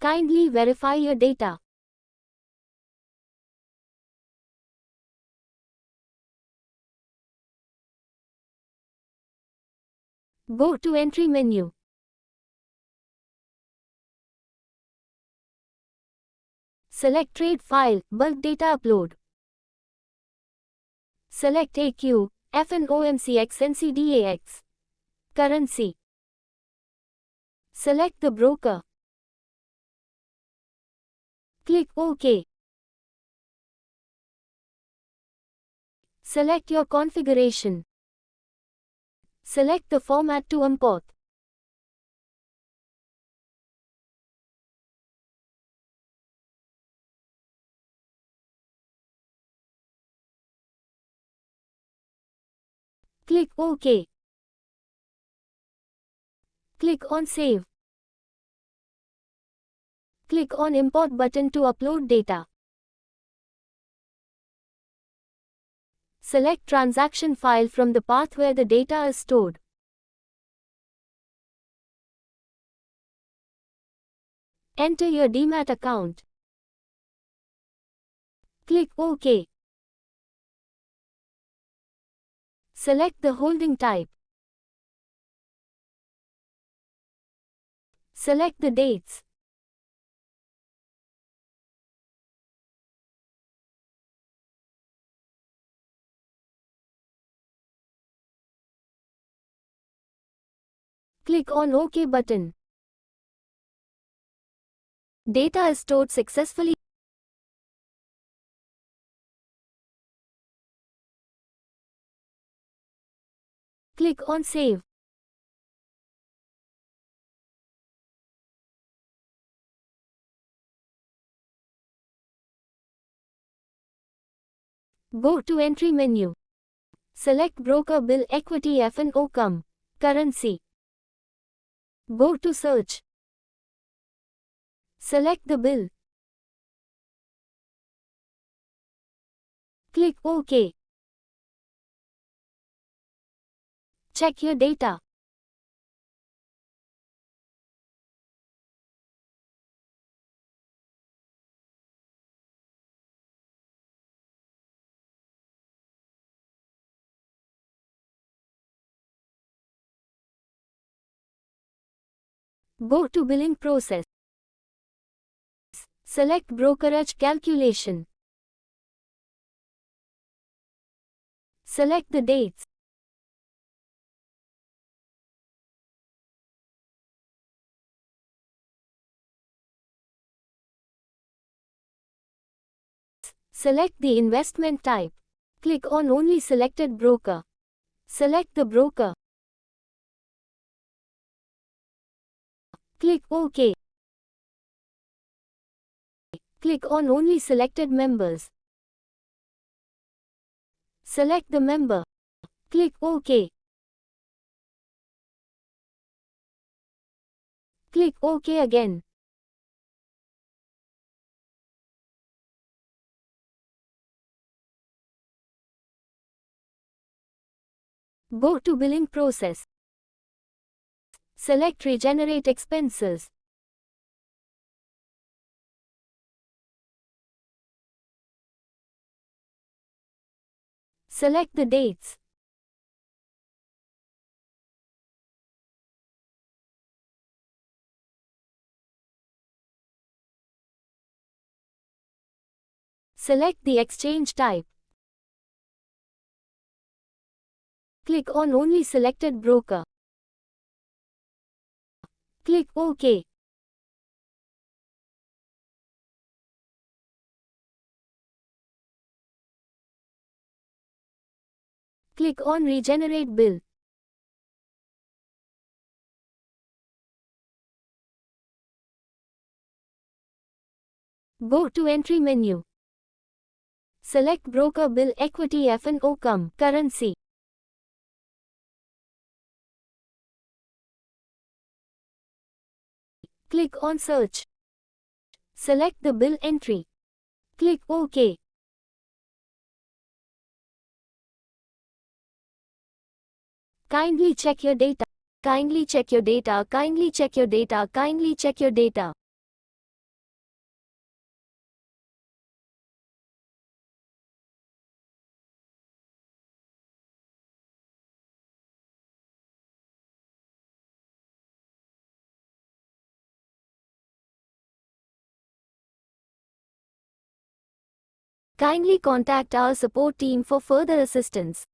Kindly verify your data. Go to Entry menu. Select Trade File, Bulk Data Upload. Select AQ, FNOMCX NCDAX. Currency. Select the broker. Click OK. Select your configuration. Select the format to import. Click OK. Click on Save. Click on Import button to upload data. Select transaction file from the path where the data is stored. Enter your Demat account. Click OK. Select the holding type. Select the dates. Click on OK button. Data is stored successfully. Click on Save. Go to Entry menu. Select Broker Bill Equity F&O cum. Currency. Go to Search. Select the bill. Click OK. Check your data. Go to Billing Process. Select Brokerage Calculation. Select the dates. Select the investment type. Click on Only Selected Broker. Select the broker. Click OK. Click on Only Selected Members. Select the member. Click OK. Click OK again. Go to Billing Process. Select Regenerate Expenses. Select the dates. Select the exchange type. Click on Only Selected Broker. Click OK. Click on Regenerate Bill. Go to Entry menu. Select Broker Bill Equity F&O cum. Currency. Click on Search. Select the bill entry. Click OK. Kindly check your data. Kindly check your data. Kindly check your data. Kindly check your data. Kindly contact our support team for further assistance.